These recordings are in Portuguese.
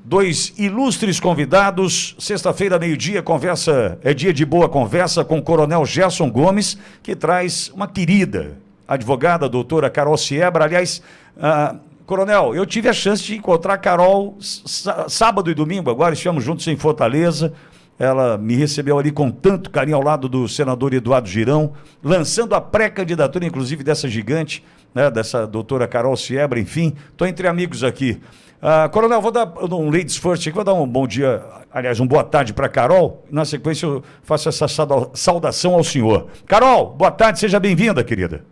dois ilustres convidados. Sexta-feira, meio-dia, é dia de boa conversa com o Coronel Gerson Gomes, que traz uma querida advogada, a doutora Carol Siebra. Aliás, Coronel, eu tive a chance de encontrar a Carol sábado e domingo, agora estivemos juntos em Fortaleza. Ela me recebeu ali com tanto carinho ao lado do senador Eduardo Girão, lançando a pré-candidatura, inclusive, dessa gigante, né, dessa doutora Carol Siebra. Enfim, estou entre amigos aqui. Coronel, vou dar um ladies first aqui, vou dar um bom dia, aliás, uma boa tarde para a Carol. Na sequência, eu faço essa saudação ao senhor. Carol, boa tarde, seja bem-vinda, querida.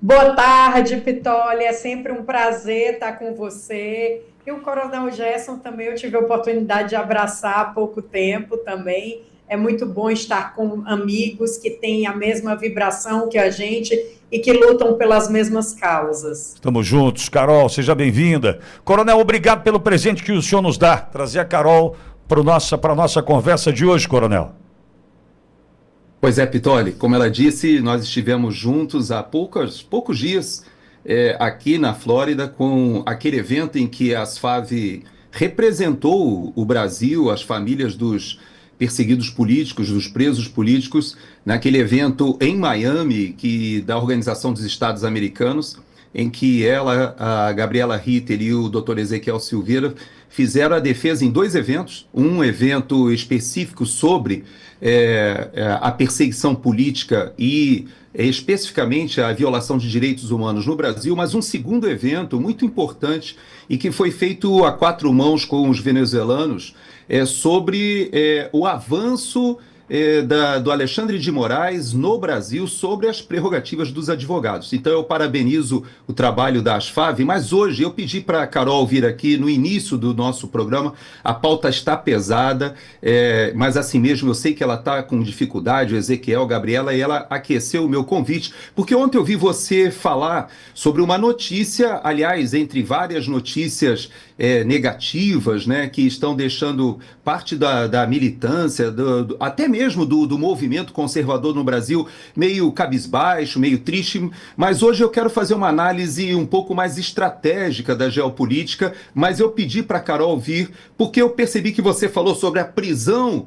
Boa tarde, Pitoli, é sempre um prazer estar com você. E o Coronel Gerson também eu tive a oportunidade de abraçar há pouco tempo também. É muito bom estar com amigos que têm a mesma vibração que a gente e que lutam pelas mesmas causas. Estamos juntos. Carol, seja bem-vinda. Coronel, obrigado pelo presente que o senhor nos dá. Trazer a Carol para a nossa conversa de hoje, Coronel. Pois é, Pitoli, como ela disse, nós estivemos juntos há poucos dias aqui na Flórida com aquele evento em que a ASFAV representou o Brasil, as famílias dos perseguidos políticos, dos presos políticos, naquele evento em Miami, da Organização dos Estados Americanos, em que ela, a Gabriela Ritter e o Dr. Ezequiel Silveira fizeram a defesa em dois eventos, um evento específico sobre a perseguição política e especificamente a violação de direitos humanos no Brasil, mas um segundo evento muito importante e que foi feito a quatro mãos com os venezuelanos sobre o avanço do Alexandre de Moraes no Brasil sobre as prerrogativas dos advogados. Então eu parabenizo o trabalho da ASFAV, mas hoje eu pedi para a Carol vir aqui no início do nosso programa. A pauta está pesada, mas assim mesmo eu sei que ela está com dificuldade, o Ezequiel, Gabriela, e ela aqueceu o meu convite, porque ontem eu vi você falar sobre uma notícia, aliás, entre várias notícias negativas, né, que estão deixando parte da militância, até mesmo do movimento conservador no Brasil, meio cabisbaixo, meio triste, mas hoje eu quero fazer uma análise um pouco mais estratégica da geopolítica, mas eu pedi para a Carol vir, porque eu percebi que você falou sobre a prisão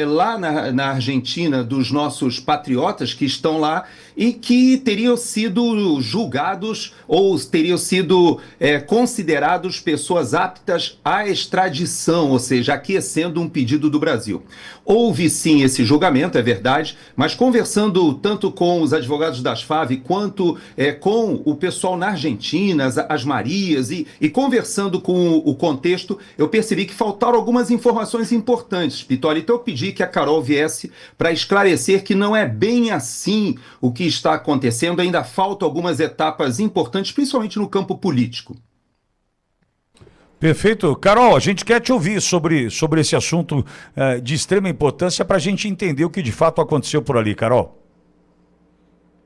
lá na Argentina dos nossos patriotas que estão lá e que teriam sido julgados ou teriam sido considerados pessoas aptas à extradição, ou seja, aquecendo um pedido do Brasil. Houve sim esse julgamento, é verdade, mas conversando tanto com os advogados da ASFAV quanto com o pessoal na Argentina, as Marias, e conversando com o contexto, eu percebi que faltaram algumas informações importantes, Pitoli. Então eu pedi que a Carol viesse para esclarecer que não é bem assim o que está acontecendo, ainda faltam algumas etapas importantes, principalmente no campo político. Perfeito. Carol, a gente quer te ouvir sobre esse assunto de extrema importância para a gente entender o que de fato aconteceu por ali, Carol.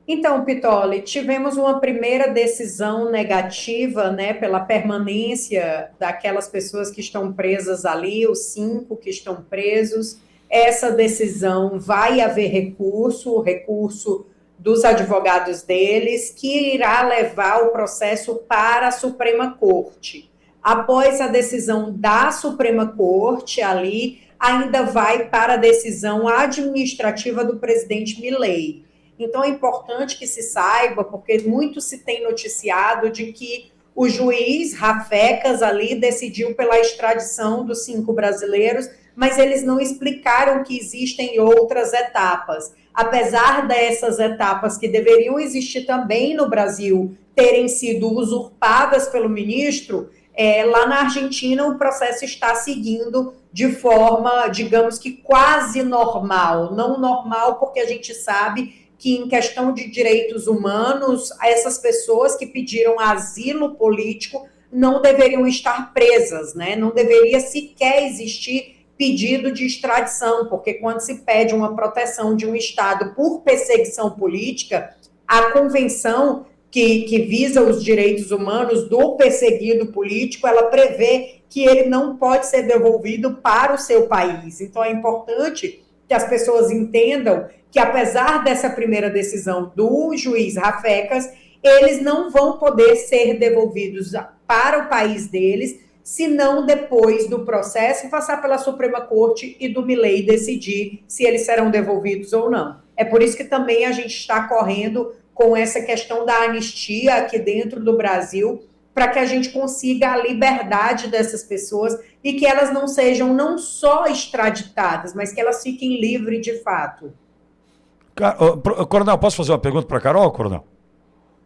Então, Pitoli, tivemos uma primeira decisão negativa, né, pela permanência daquelas pessoas que estão presas ali, os 5 que estão presos. Essa decisão vai haver recurso, o recurso dos advogados deles, que irá levar o processo para a Suprema Corte. Após a decisão da Suprema Corte, ali, ainda vai para a decisão administrativa do presidente Milei. Então, é importante que se saiba, porque muito se tem noticiado de que o juiz Rafecas ali decidiu pela extradição dos 5 brasileiros, mas eles não explicaram que existem outras etapas. Apesar dessas etapas que deveriam existir também no Brasil terem sido usurpadas pelo ministro, lá na Argentina o processo está seguindo de forma, digamos que quase normal. Não normal porque a gente sabe que em questão de direitos humanos, essas pessoas que pediram asilo político não deveriam estar presas, né? Não deveria sequer existir pedido de extradição, porque quando se pede uma proteção de um Estado por perseguição política, a convenção que visa os direitos humanos do perseguido político, ela prevê que ele não pode ser devolvido para o seu país. Então, é importante que as pessoas entendam que, apesar dessa primeira decisão do juiz Rafecas, eles não vão poder ser devolvidos para o país deles se não depois do processo passar pela Suprema Corte e do Milei decidir se eles serão devolvidos ou não. É por isso que também a gente está correndo com essa questão da anistia aqui dentro do Brasil, para que a gente consiga a liberdade dessas pessoas e que elas não sejam não só extraditadas, mas que elas fiquem livres de fato. Coronel, posso fazer uma pergunta para a Carol, Coronel?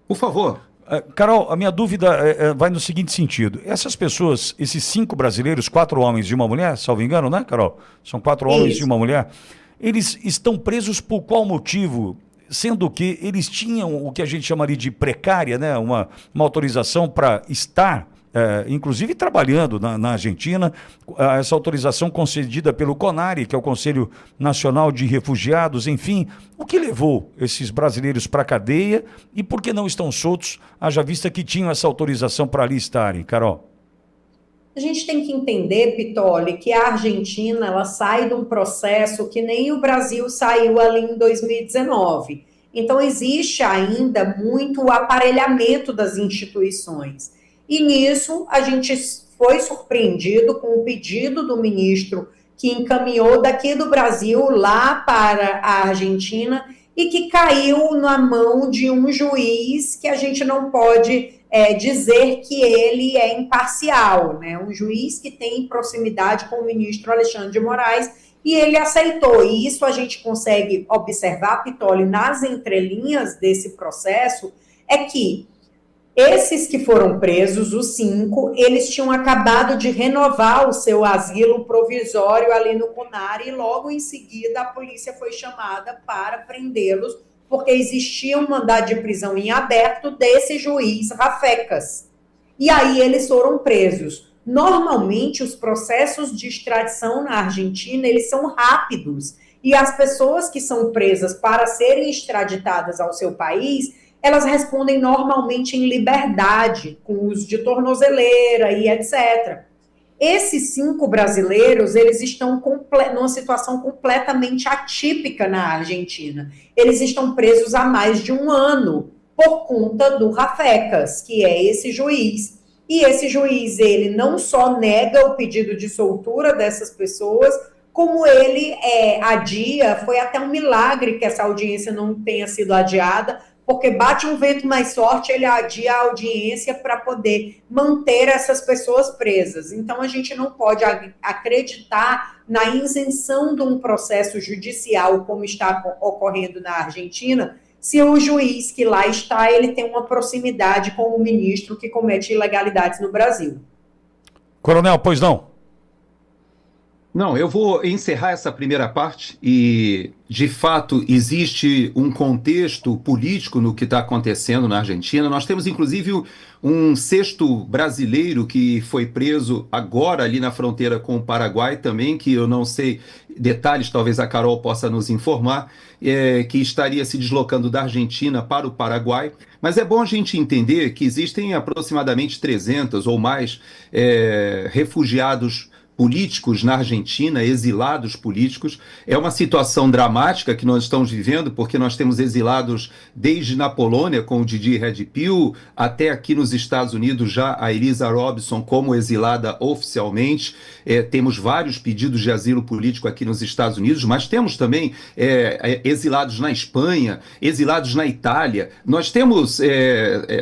Por favor. Carol, a minha dúvida vai no seguinte sentido. Essas pessoas, esses 5 brasileiros, 4 homens e uma mulher, salvo engano, né, Carol? São 4 homens e uma mulher. Eles estão presos por qual motivo? Sendo que eles tinham o que a gente chamaria de precária, né? Uma autorização para estar, inclusive trabalhando na Argentina, essa autorização concedida pelo CONARE, que é o Conselho Nacional de Refugiados, enfim. O que levou esses brasileiros para a cadeia e por que não estão soltos, haja vista que tinham essa autorização para ali estarem, Carol? A gente tem que entender, Pitoli, que a Argentina ela sai de um processo que nem o Brasil saiu ali em 2019. Então, existe ainda muito aparelhamento das instituições. E nisso, a gente foi surpreendido com o pedido do ministro que encaminhou daqui do Brasil lá para a Argentina e que caiu na mão de um juiz que a gente não pode dizer que ele é imparcial, né? Um juiz que tem proximidade com o ministro Alexandre de Moraes, e ele aceitou. E isso a gente consegue observar, Pitoli, nas entrelinhas desse processo, é que esses que foram presos, os 5, eles tinham acabado de renovar o seu asilo provisório ali no CONARE, e logo em seguida a polícia foi chamada para prendê-los, porque existia um mandado de prisão em aberto desse juiz Rafecas. E aí eles foram presos. Normalmente, os processos de extradição na Argentina, eles são rápidos. E as pessoas que são presas para serem extraditadas ao seu país, elas respondem normalmente em liberdade, com uso de tornozeleira e etc. Esses 5 brasileiros, eles estão numa situação completamente atípica na Argentina. Eles estão presos há mais de 1 ano por conta do Rafecas, que é esse juiz. E esse juiz, ele não só nega o pedido de soltura dessas pessoas, como ele adia, foi até um milagre que essa audiência não tenha sido adiada, porque bate um vento mais forte, ele adia a audiência para poder manter essas pessoas presas. Então, a gente não pode acreditar na isenção de um processo judicial, como está ocorrendo na Argentina, se o juiz que lá está, ele tem uma proximidade com o ministro que comete ilegalidades no Brasil. Coronel, pois não? Não, eu vou encerrar essa primeira parte e, de fato, existe um contexto político no que está acontecendo na Argentina. Nós temos, inclusive, um 6º brasileiro que foi preso agora ali na fronteira com o Paraguai também, que eu não sei detalhes, talvez a Carol possa nos informar, que estaria se deslocando da Argentina para o Paraguai. Mas é bom a gente entender que existem aproximadamente 300 ou mais refugiados políticos na Argentina, exilados políticos. É uma situação dramática que nós estamos vivendo, porque nós temos exilados desde na Polônia, com o Didi Redpil, até aqui nos Estados Unidos já a Elisa Robson como exilada oficialmente. Temos vários pedidos de asilo político aqui nos Estados Unidos, mas temos também exilados na Espanha, exilados na Itália. Nós temos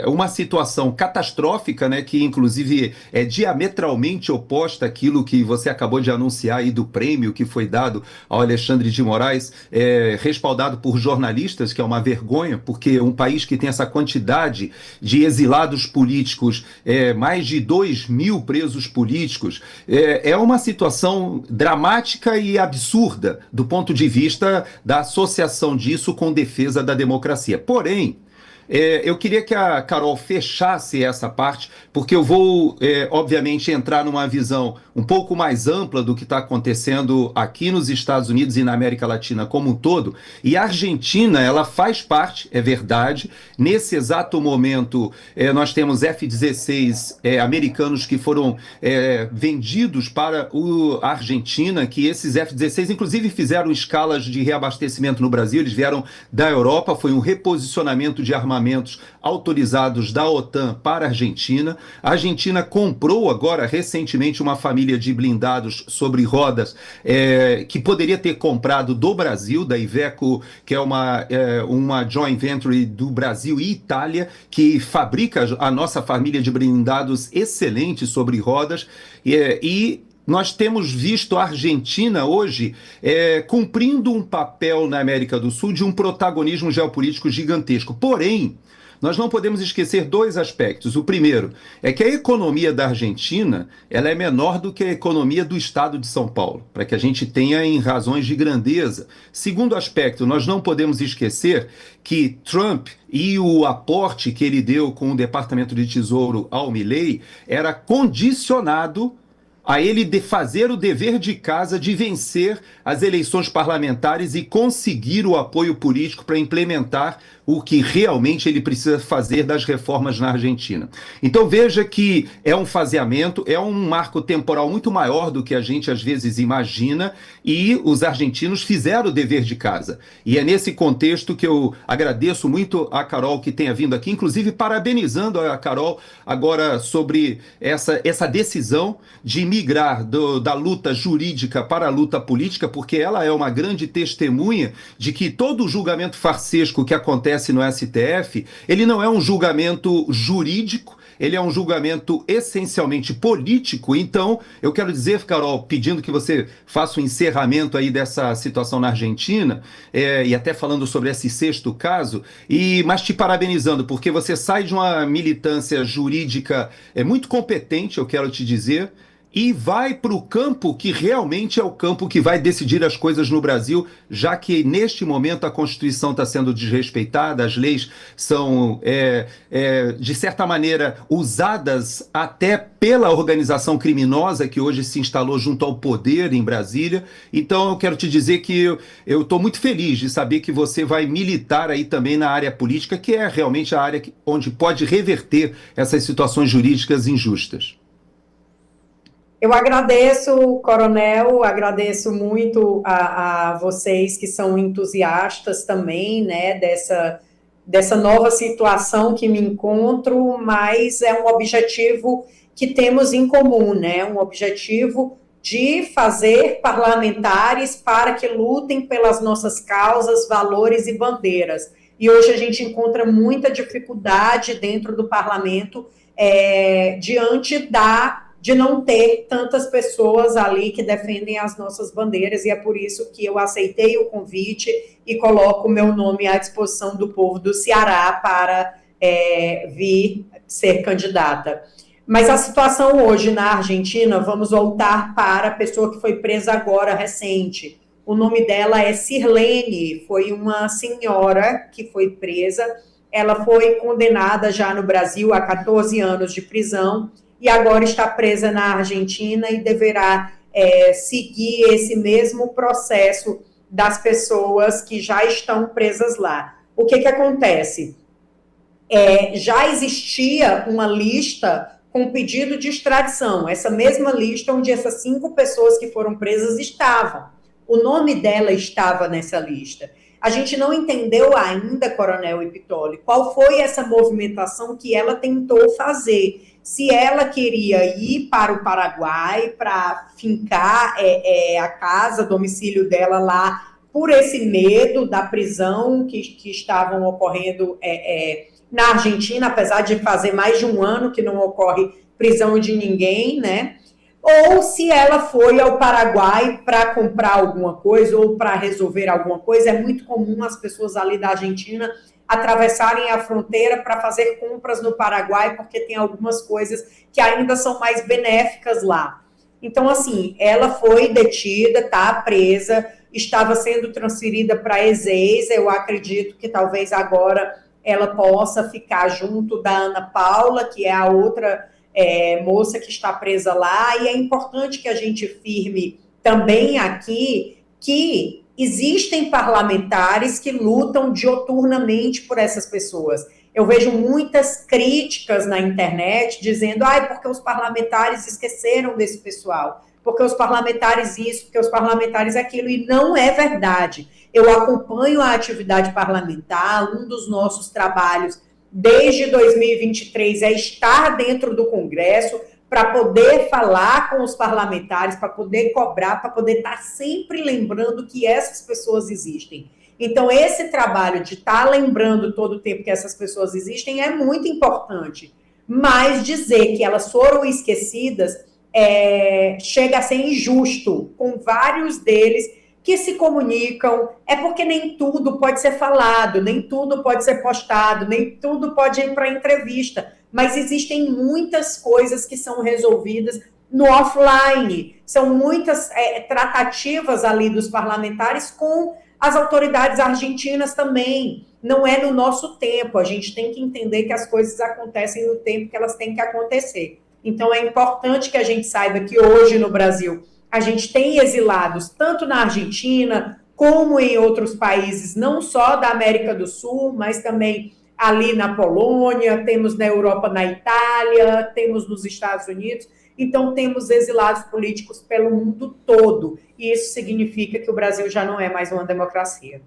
uma situação catastrófica, né, que inclusive é diametralmente oposta àquilo que você acabou de anunciar aí do prêmio que foi dado ao Alexandre de Moraes, respaldado por jornalistas, que é uma vergonha, porque um país que tem essa quantidade de exilados políticos, mais de 2.000 presos políticos, é uma situação dramática e absurda do ponto de vista da associação disso com defesa da democracia. Porém, eu queria que a Carol fechasse essa parte, porque eu vou, obviamente, entrar numa visão um pouco mais ampla do que está acontecendo aqui nos Estados Unidos e na América Latina como um todo. E a Argentina, ela faz parte, é verdade. Nesse exato momento, nós temos F-16 americanos que foram vendidos para a Argentina, que esses F-16, inclusive, fizeram escalas de reabastecimento no Brasil. Eles vieram da Europa, foi um reposicionamento de armamento armamentos autorizados da OTAN para a Argentina. A Argentina comprou agora, recentemente, uma família de blindados sobre rodas que poderia ter comprado do Brasil, da Iveco, que é uma joint venture do Brasil e Itália, que fabrica a nossa família de blindados excelentes sobre rodas. E nós temos visto a Argentina hoje cumprindo um papel na América do Sul de um protagonismo geopolítico gigantesco. Porém, nós não podemos esquecer dois aspectos. O primeiro é que a economia da Argentina ela é menor do que a economia do estado de São Paulo, para que a gente tenha em razões de grandeza. Segundo aspecto, nós não podemos esquecer que Trump e o aporte que ele deu com o Departamento de Tesouro ao Milei era condicionado a ele de fazer o dever de casa de vencer as eleições parlamentares e conseguir o apoio político para implementar o que realmente ele precisa fazer das reformas na Argentina. Então veja que é um faseamento, é um marco temporal muito maior do que a gente às vezes imagina, e os argentinos fizeram o dever de casa. E é nesse contexto que eu agradeço muito a Carol que tenha vindo aqui, inclusive parabenizando a Carol agora sobre essa decisão de migrar da luta jurídica para a luta política, porque ela é uma grande testemunha de que todo o julgamento farsesco que acontece no STF, ele não é um julgamento jurídico, ele é um julgamento essencialmente político. Então, eu quero dizer, Carol, pedindo que você faça o encerramento aí dessa situação na Argentina, e até falando sobre esse sexto caso, mas te parabenizando, porque você sai de uma militância jurídica muito competente, eu quero te dizer, e vai para o campo que realmente é o campo que vai decidir as coisas no Brasil, já que neste momento a Constituição está sendo desrespeitada, as leis são, de certa maneira, usadas até pela organização criminosa que hoje se instalou junto ao poder em Brasília. Então eu quero te dizer que eu estou muito feliz de saber que você vai militar aí também na área política, que é realmente a área onde pode reverter essas situações jurídicas injustas. Eu agradeço, Coronel, agradeço muito a vocês que são entusiastas também, né, dessa nova situação que me encontro, mas é um objetivo que temos em comum, né, um objetivo de fazer parlamentares para que lutem pelas nossas causas, valores e bandeiras. E hoje a gente encontra muita dificuldade dentro do parlamento diante de não ter tantas pessoas ali que defendem as nossas bandeiras, e é por isso que eu aceitei o convite e coloco o meu nome à disposição do povo do Ceará para vir ser candidata. Mas a situação hoje na Argentina, vamos voltar para a pessoa que foi presa agora, recente. O nome dela é Sirlene, foi uma senhora que foi presa, ela foi condenada já no Brasil a 14 anos de prisão, e agora está presa na Argentina e deverá seguir esse mesmo processo das pessoas que já estão presas lá. O que acontece? Já existia uma lista com pedido de extradição, essa mesma lista onde essas 5 pessoas que foram presas estavam. O nome dela estava nessa lista. A gente não entendeu ainda, Coronel Epitoli, qual foi essa movimentação que ela tentou fazer. Se ela queria ir para o Paraguai para fincar a casa, domicílio dela lá, por esse medo da prisão que estavam ocorrendo na Argentina, apesar de fazer mais de um ano que não ocorre prisão de ninguém, né? Ou se ela foi ao Paraguai para comprar alguma coisa ou para resolver alguma coisa. É muito comum as pessoas ali da Argentina atravessarem a fronteira para fazer compras no Paraguai, porque tem algumas coisas que ainda são mais benéficas lá. Então, assim, ela foi detida, está presa, estava sendo transferida para Ezeiza. Eu acredito que talvez agora ela possa ficar junto da Ana Paula, que é a outra moça que está presa lá. E é importante que a gente firme também aqui que existem parlamentares que lutam dioturnamente por essas pessoas. Eu vejo muitas críticas na internet dizendo, porque os parlamentares esqueceram desse pessoal, porque os parlamentares isso, porque os parlamentares aquilo, e não é verdade. Eu acompanho a atividade parlamentar, um dos nossos trabalhos desde 2023 é estar dentro do Congresso para poder falar com os parlamentares, para poder cobrar, para poder estar sempre lembrando que essas pessoas existem. Então, esse trabalho de estar lembrando todo o tempo que essas pessoas existem é muito importante. Mas dizer que elas foram esquecidas chega a ser injusto com vários deles que se comunicam. É porque nem tudo pode ser falado, nem tudo pode ser postado, nem tudo pode ir para entrevista. Mas existem muitas coisas que são resolvidas no offline. São muitas tratativas ali dos parlamentares com as autoridades argentinas também. Não é no nosso tempo. A gente tem que entender que as coisas acontecem no tempo que elas têm que acontecer. Então, é importante que a gente saiba que hoje no Brasil a gente tem exilados tanto na Argentina como em outros países, não só da América do Sul, mas também ali na Polônia, temos na Europa, na Itália, temos nos Estados Unidos. Então, temos exilados políticos pelo mundo todo. E isso significa que o Brasil já não é mais uma democracia.